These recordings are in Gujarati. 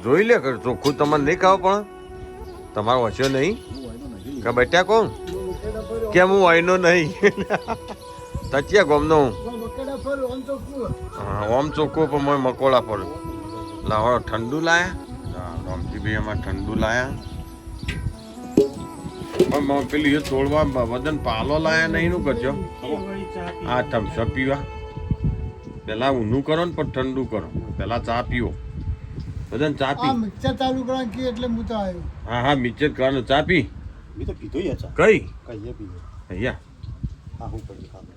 જોઈ લે ચોખ્ખું તમને નહીં ખાવ પણ તમારો વચ્ચે નહીં કે બેઠા કોણ કેમ હું વાયનો નહીં તચિયા ગોમનો હા ઓમ ચોખ્ખું પણ મેં મકોડા પર લાવો ઠંડુ લાયા રોમજી ભાઈ એમાં ઠંડુ લાયા પણ પેલી તોડવા વજન પાલો લાયા નહીં નું કરજો આ થમ્સઅપ પીવા પેલા ઊનું કરો ને પણ ઠંડુ કરો પેલા ચા પીવો બધાને ચા પી મિક્સર ચાલુ કરવા કે એટલે હું તો આવ્યો હા હા મિક્સર કરવાનો ચા પી મી તો પીધો યા ચા કઈ કઈએ પીધો અહીંયા હા હું પડી ખાતો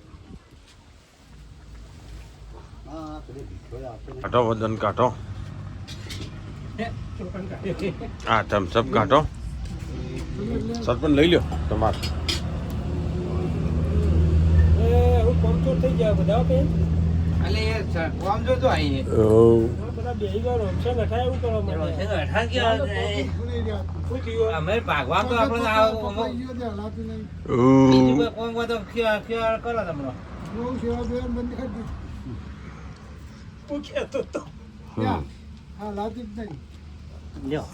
હા પેલે પીધો આપણે કાઢો વજન કાઢો હા થમ્સઅપ કાઢો સરપંચ લઈ લ્યો તમારે હું પંચર થઈ ગયા બધા પે અલે યાર કોમ જો તો આઈ બધા બેહી ગયો રમશે નઠા એવું કરવા માટે અઠા ગયા અમે ભાગવા તો આપણે બીજું કોમ તો ખ્યાલ કરો તમને હા લાતી જ નહીં લ્યો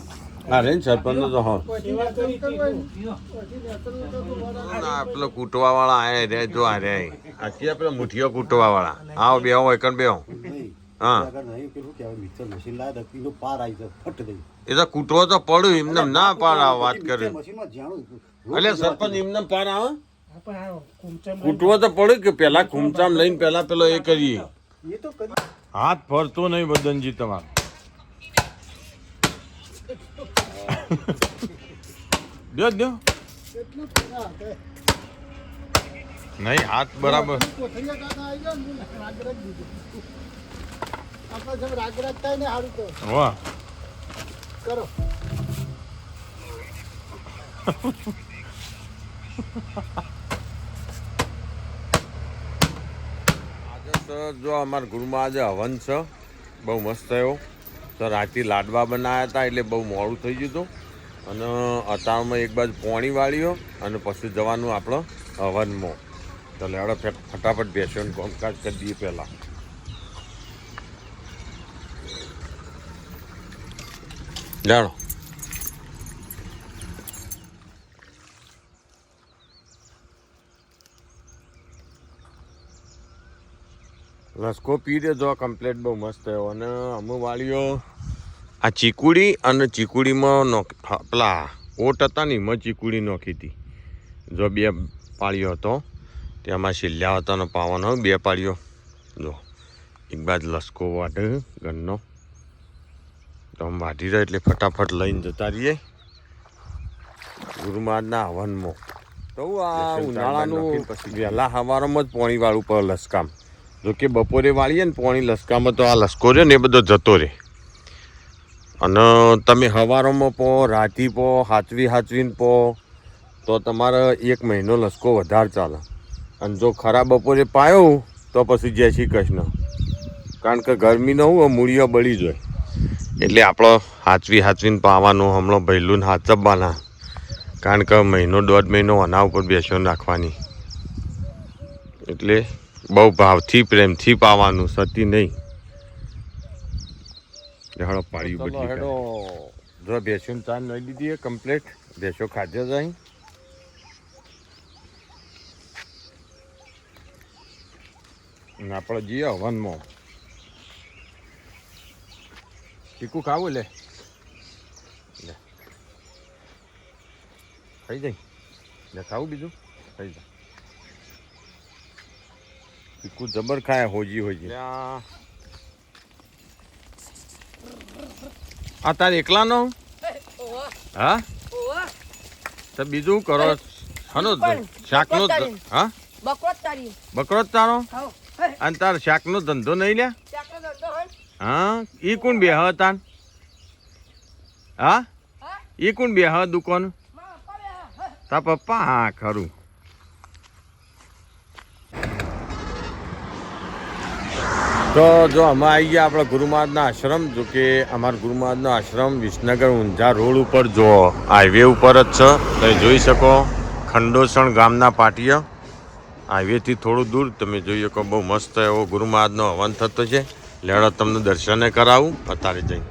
હા રેન સરપંચ તો હા સેવા કરી પેલો કૂટવા વાળા આયા રે જો આ રે આથી પેલો મુઠિયો કૂટવા વાળા આવો બે હોય કણ બે હા અગર નહીં પેલું કે મિક્સર મશીન લાય તો પાર આવી જાય ફટ દઈ એ તો કૂટવો તો પડ્યું એમને ના પાર આ વાત કરે મશીનમાં જાણું એટલે સરપંચ એમને પાર આવે આપણે કુમચમ કૂટવો તો પડ્યું કે પેલા ખૂમચામ લઈને પેલા પેલો એ કરીએ એ તો કરી હાથ ફરતો નહીં બદનજી તમારે દો દો એટલું ના નહીં હાથ બરાબર કોથળિયા કાકા આવી ગયો ને રાગરાજ દીધું આપણે જેમ રાગરાજ થાય ને સારું તો વાહ કરો આજે તો જો અમારા ગુરુમાં આજે હવન છે બહુ મસ્ત થયો તો રાતે લાડવા બનાવ્યા હતા એટલે બહુ મોડું થઈ ગયું હતું અને અતારમાં એક બાજુ પોણી વાળ્યો અને પછી જવાનું આપણો હવનમાં તો લેવડો ફટાફટ બેસ્યો ને કામકાજ કરી દઈએ પહેલાં જાણો લસકો પી દેજો કમ્પ્લેટ બહુ મસ્ત થયો અને અમુક વાળીઓ આ ચીકુડી અને ચીકુડીમાં પેલા ઓટ હતા ને એમાં ચીકુડી નાખી હતી જો બે પાળીઓ હતો તેમાં શિલ્યા હતાનો પાવાનો બે પાળીઓ જો એક બાદ લસકો વાટે ગનનો તો આમ વાટી રહે એટલે ફટાફટ લઈને જતા રહીએ ગુરુમહારાજના હવનમાં તો આ ઉનાળાનું વહેલા સવારમાં જ પોણી વાળું પર લસકામ જો કે બપોરે વાળીએ ને પોણી લસકામાં તો આ લસકો રહ્યો ને એ બધો જતો રહે અને તમે સવારોમાં પો રાતી પો હાચવીને પો તો તમારે 1 મહિનો લસકો વધારે ચાલે અને જો ખરા બપોરે પાયો તો પછી જય શ્રી કૃષ્ણ કારણ કે ગરમીનો હું મૂળીઓ બળી જાય એટલે આપણો હાચવીને પાવાનું હમણાં ભૈલું હાચવવાના કારણ કે મહિનો 1.5 મહિનો આના ઉપર બેસો રાખવાની એટલે બહુ ભાવથી પ્રેમથી પાવાનું સતી નહીં હેડો પાડી બદલી હેડો જો બેસો ચા લઈ લીધી કમ્પ્લીટ બેસો ખાધ્યો જાય આપણે જઈએ હવનમાં ચીકુ ખાવું લે ખાઈ જાય લે ખાવું બીજું ખાઈ જાય ચીકુ જબર ખાય હોજી આ તાર એકલાનો હા તો બીજું કરો હનો શાકનો હા બકરો જ તારો અને તાર શાકનો ધંધો નહીં લે હા ઈ કોણ બે તાન હા ઈ કોણ બે દુકાન તા પપ્પા હા ખરું તો જો અમે આવી ગયા આપણા ગુરુ મહારાજના આશ્રમ. જો કે અમારા ગુરુ મહારાજનો આશ્રમ વિસનગર ઊંઝા રોડ ઉપર જો હાઈવે ઉપર જ છે. તમે જોઈ શકો ખંડોસણ ગામના પાટિયા હાઈવેથી થોડું દૂર તમે જોઈ શકો. બહુ મસ્ત એવો ગુરુ મહારાજનો હવન થતો છે. લેડો તમને દર્શને કરાવું અત્યારે જઈ.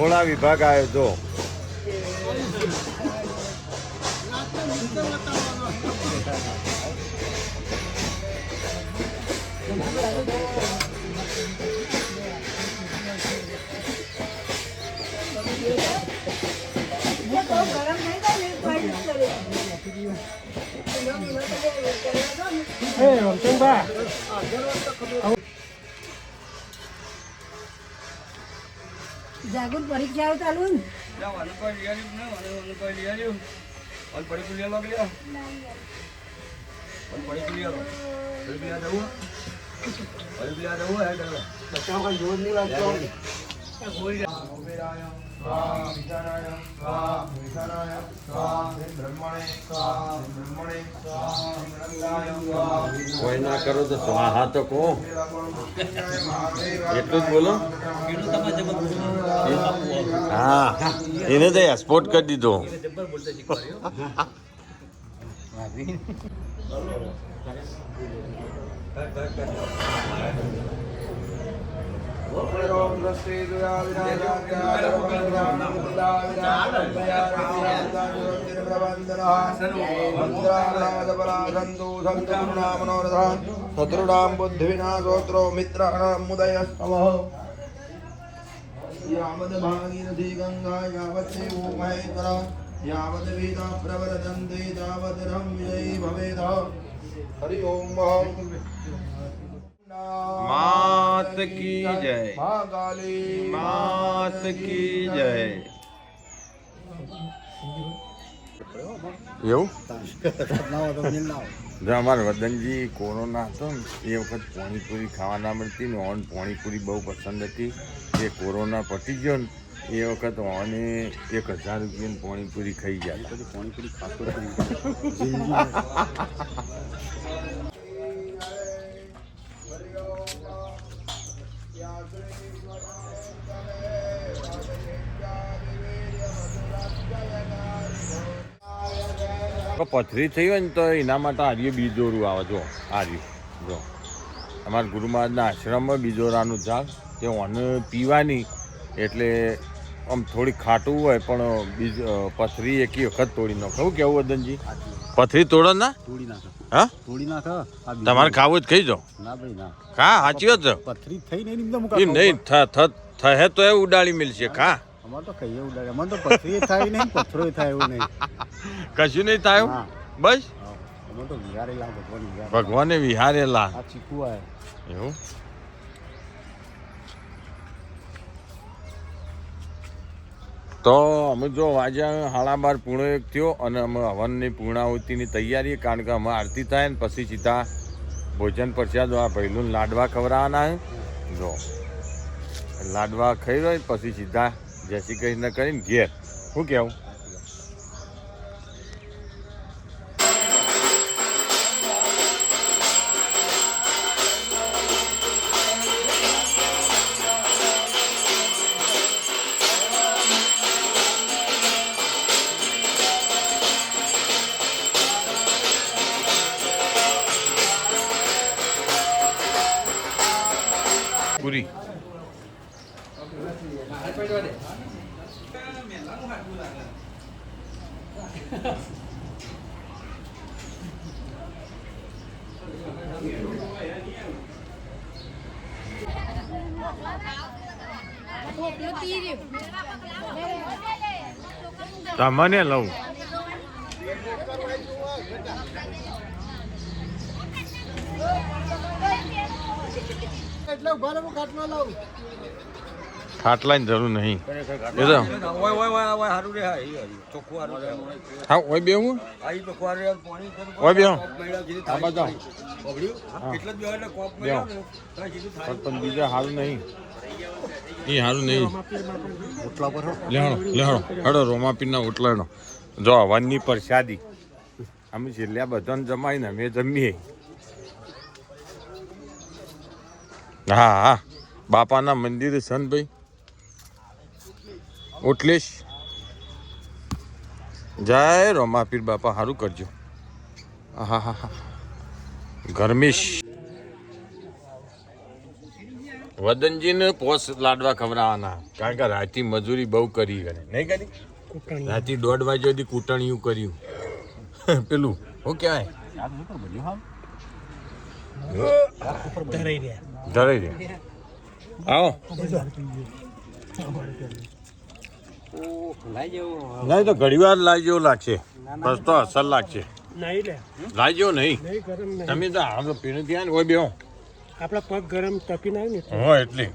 સહોળા વિભાગ આવ્યો જો. જાગૃત પરીક્ષાઓ ચાલુ ને કોઈ ના કરો તો સ્વાહા તો કહો. એટલું જ બોલો. હા એને તો એક્સપોર્ટ કરી દીધો. શત્રુણામ બુદ્ધિવિનાશોત્રો મિત્રાણામ મુદયસ્તવ યાવદ ભાગીરથી ગંગા યાવત દેવો મહેશ્વર યાવદ વેદા પ્રવર્તન્તે તાવદ રમ્યૈ ભવેદ. હરિ ઓમ. માત કી જય. મહાકાલી માત કી જય. એવું જો અમારા વદનજી કોરોના હતો ને એ વખત પાણીપુરી ખાવા ના મળતી ને ઓન પાણીપુરી બહુ પસંદ હતી. એ કોરોના પતી ગયો ને એ વખત ઓને 1000 રૂપિયાની પાણીપુરી ખાઈ ગયા હતા. પાણીપુરી ખાતો પથરી થઈ હોય ને તો એના માટે આર્ય બીજોરું આવે. જો આર્યું જો અમારા ગુરુ મહારાજના આશ્રમમાં બીજોરાનું ઝાડ તે ઓને પીવાની એટલે આમ થોડી ખાટું હોય પણ બીજ પથરી એકી વખત તોડી નાખો. કેવું વદનજી? પથરી તોડો ના તોડી નાખો. હા તોડી નાખો. તમારે ખાવું જ ખાઈ જાઓ. ના ભાઈ ના. ખા સાચી વાત છે. પથરી થઈ નહીં એકદમ એમ નહીં થહે તો એ ઉડાડી મિલશે. ખા અમારે તો કહીએ ઉડાડે. અમારે તો પથરી થાય નહીં પથરો થાય એવું નહીં. કશું નહીં થાય બસ. અમે તો વિહારેલા ભગવાન વિહાર ભગવાને વિહારેલા. આ ચીકુ આવે એવું તો અમે જો વાજ્યા 12:30 પૂર્ણ 1 થયો અને અમે હવનની પૂર્ણાહુતિની તૈયારી. કારણ કે અમે આરતી થાય ને પછી સીધા ભોજન પ્રસાદ આ પહેલું લાડવા ખવડાવવાના. જો લાડવા ખાઈ રહ્યો પછી સીધા જય શ્રી કૃષ્ણ કરીને ઘેર. શું કેવું? પૂરી તમને લઉં. એટલે ઉભા રહો, હું ખાટલો લાવું. ખાટલાની જરૂર નહીં. એ તો હા ઓય બે હું ઓય બે આ બધા પણ બીજા સારું નહીં. એ સારું નહીં. લેહાડો લેહાડો હેડો રોમાપીરના ઓટલાનો જો વનની પ્રસાદી અમે છેલ્લે બધાને જમાઈને અમે જમીએ. હા હા બાપાના મંદિરે છે ને ભાઈ ઓટલેશ. જય રોમાપીર બાપા સારું કરજો. હા હા હા ગરમીશ વદનજીને પોસ લાડવા ખવડાવવાના કારણ કે રાતી મજૂરી બહુ કરી કરે નહીં કરી. રાતી 1:30 વાગ્યા સુધી કૂટણીયું કર્યું. પેલું શું કહેવાય ધરાઈ રહ્યા. આવો નહીં તો ઘડી વાર લાવી જેવું લાગશે. બસ તો અસર લાગશે. લાવી જેવું નહીં. તમે તો આપણે પીણું ત્યાં ને હોય બે આપણા પગ ગરમ તપી ના હોય એટલે